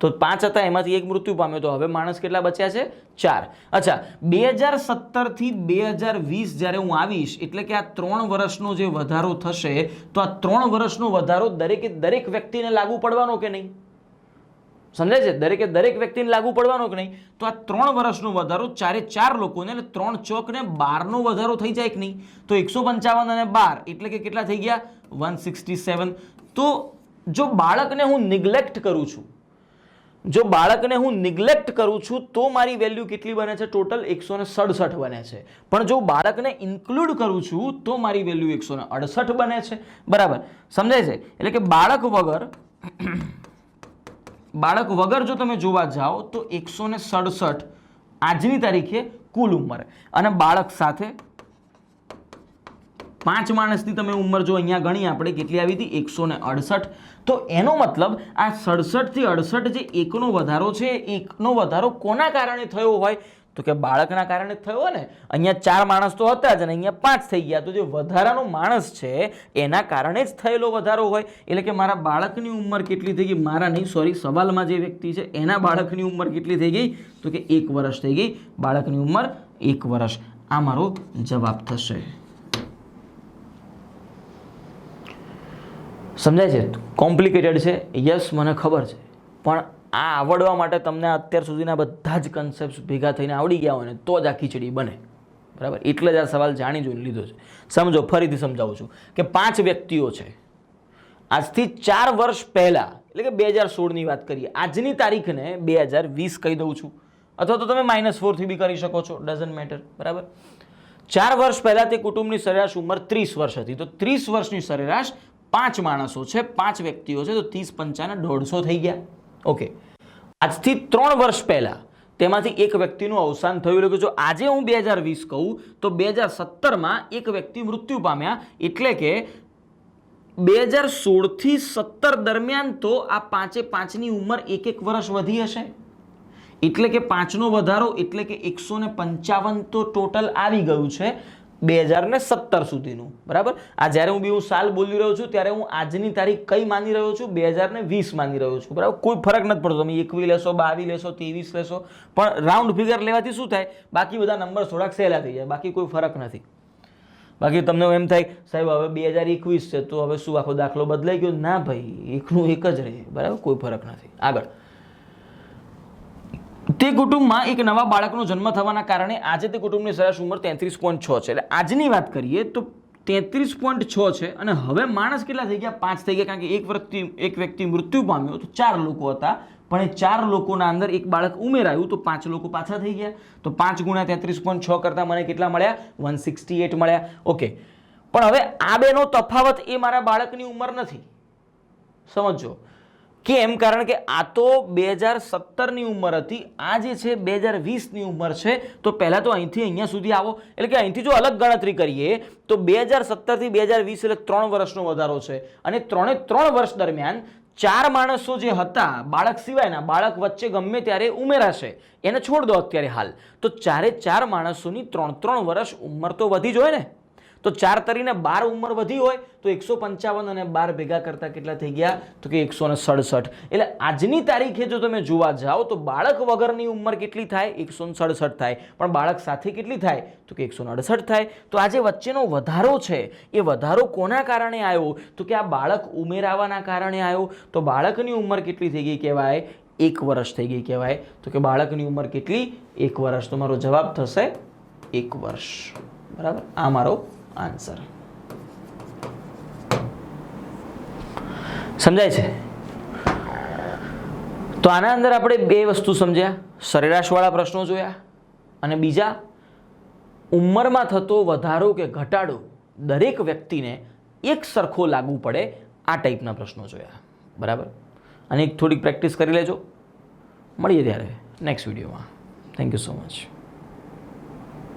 તો 5 હતા એમાંથી એક મૃત્યુ પામ્યો, તો હવે માણસ કેટલા બચ્યા છે 4. અચ્છા, 2017 થી 2020 જ્યારે હું આવીશ એટલે કે આ 3 વર્ષનો જે વધારો થશે, તો આ 3 વર્ષનો વધારો દરેક વ્યક્તિને લાગુ પડવાનો કે નહીં? સમજાય છે? દરેક વ્યક્તિને લાગુ પડવાનો કે નહીં? તો આ 3 વર્ષનો વધારો 4 લોકોને એટલે 3 ચોક ને 12નો વધારો થઈ જાય કે નહીં? તો 155 અને 12 એટલે કે કેટલા થઈ ગયા 167. તો જો બાળકને હું નિગ્લેક્ટ કરું છું, તો મારી વેલ્યુ કેટલી બને છે? ટોટલ 167 બને છે. પણ જો બાળકને ઇન્ક્લુડ કરું છું તો મારી વેલ્યુ 168 બને છે. બરાબર, સમજાય છે? એટલે કે બાળક વગર જો તમે જોવા જાઓ તો 167 આજની તારીખે કુલ ઉંમર, અને બાળક સાથે 5 માણસની તમે ઉંમર જો અહીંયા ગણી આપણે કેટલી આવી હતી 168. તો એનો મતલબ આ 67 થી 68 જે એકનો વધારો છે, એકનો વધારો કોના કારણે થયો હોય? તો કે બાળકના કારણે થયો ને. અહીંયા 4 માણસ તો હતા જ અને અહીંયા 5 થઈ ગયા, તો જે વધારાનો માણસ છે એના કારણે જ થયેલો વધારો હોય. એટલે કે મારા બાળકની ઉંમર કેટલી થઈ ગઈ? મારા નહીં, સોરી, સવાલમાં જે વ્યક્તિ છે એના બાળકની ઉંમર કેટલી થઈ ગઈ? તો કે 1 વર્ષ થઈ ગઈ. બાળકની ઉંમર 1 વર્ષ. આ મારો જવાબ થશે. સમજાય છે? કોમ્પ્લિકેટેડ છે, યસ, મને ખબર છે, પણ આ આવડવા માટે તમને અત્યાર સુધીના બધા જ કન્સેપ્ટ ભેગા થઈને આવડી ગયા હોય ને તો જ આ ખીચડી બને. બરાબર, એટલે જ આ સવાલ જાણી જોઈને લીધો છે. સમજો, ફરીથી સમજાવું છું કે 5 વ્યક્તિઓ છે. આજથી 4 વર્ષ પહેલા એટલે કે 2016ની વાત કરીએ, આજની તારીખને 2020 કહી દઉં છું, અથવા તો તમે -4 થી બી કરી શકો છો, ડઝન્ટ મેટર. બરાબર, 4 વર્ષ પહેલા તે કુટુંબની સરેરાશ ઉંમર 30 વર્ષ હતી. તો 30 વર્ષની સરેરાશ 5 માણસો છે, 5 વ્યક્તિઓ છે, તો 30 પંચાને 150 થઈ ગયા. ઓકે, આજથી 3 વર્ષ પહેલા તેમાંથી એક વ્યક્તિનું અવસાન થયું. એટલે કે જો આજે હું 2020 કહું તો 2017માં એક વ્યક્તિ મૃત્યુ પામ્યા. એટલે કે 2016 થી 17 દરમિયાન તો આ 5ની ઉંમર 1 વર્ષ વધી હશે. એટલે કે 5નો વધારો એટલે કે 155 તો ટોટલ આવી ગયું છે 2017 સુધીનું. બરાબર, આ જ્યારે હું સાલ બોલી રહ્યો છું ત્યારે હું આજની તારીખ કઈ માની રહ્યો છું? 2020 માની રહ્યો છું. બરાબર, કોઈ ફરક નથી પડતો. તમે 21 લેશો, 22 લેશો, 23 લેશો, પણ રાઉન્ડ ફિગર લેવાથી શું થાય? બાકી બધા નંબર થોડાક સહેલા થઈ જાય, બાકી કોઈ ફરક નથી. બાકી તમને એમ થાય સાહેબ હવે 2021 છે તો હવે શું આખો દાખલો બદલાઈ ગયો? ના ભાઈ, એકનું એક જ રહે. બરાબર, કોઈ ફરક નથી. આગળ, તે કુટુંબમાં એક નવા બાળકનો જન્મ થવાના કારણે આજે તે કુટુંબની સરેરાશ ઉંમર 33.6 છે. એટલે આજની વાત કરીએ તો 33.6 છે. અને હવે માણસ કેટલા થઈ ગયા? 5 થઈ ગયા. કારણ કે એક વ્યક્તિ મૃત્યુ પામ્યો તો 4 લોકો હતા, પણ એ 4 લોકોના અંદર એક બાળક ઉમેરાયું તો 5 લોકો પાછા થઈ ગયા. તો 5 × 33.6 કરતા મને કેટલા મળ્યા? 168 મળ્યા. ઓકે, પણ હવે આ બેનો તફાવત એ મારા બાળકની ઉંમર નથી. સમજો કેમ? કારણ કે આ તો 2017ની ઉંમર હતી, આ જે છે 2020ની ઉંમર છે. તો પહેલા તો અહીંથી અહીંયા સુધી આવો, એટલે કે અહીંથી જો અલગ ગણતરી કરીએ તો 2017 થી 2020 એટલે 3 વર્ષનો વધારો છે. અને 3 વર્ષ દરમિયાન 4 માણસો જે હતા બાળક સિવાયના, બાળક વચ્ચે ગમે ત્યારે ઉમેરાશે, એને છોડ દો અત્યારે હાલ, તો 4 માણસોની 3 વર્ષ ઉંમર તો વધી જોઈએ ને. તો 4 તરીને 12 ઉંમર વધી હોય તો 155 અને 12 ભેગા કરતા કેટલા થઈ ગયા તો કે 167. એટલે આજની તારીખે જો તમે જોવા જાઓ તો બાળક વગરની ઉંમર કેટલી થાય 167 થાય, પણ બાળક સાથે કેટલી થાય તો કે 168 થાય. તો આ જે વચ્ચેનો વધારો છે એ વધારો કોના કારણે આવ્યો તો કે આ બાળક ઉમેરાવાના કારણે આવ્યો. તો બાળકની ઉંમર કેટલી થઈ ગઈ કહેવાય 1 વર્ષ થઈ ગઈ કહેવાય. તો કે બાળકની ઉંમર કેટલી 1 વર્ષ. તો મારો જવાબ થશે 1 વર્ષ. બરાબર, આ મારો આન્સર. સમજાય છે? તો આના અંદર આપણે 2 વસ્તુ સમજ્યા, સરેરાશવાળા પ્રશ્નો જોયા અને બીજા ઉંમરમાં થતો વધારો કે ઘટાડો દરેક વ્યક્તિને એક સરખો લાગુ પડે આ ટાઈપના પ્રશ્નો જોયા. બરાબર, અને થોડીક પ્રેક્ટિસ કરી લેજો. મળીએ ત્યારે નેક્સ્ટ વિડીયોમાં. Thank you so much.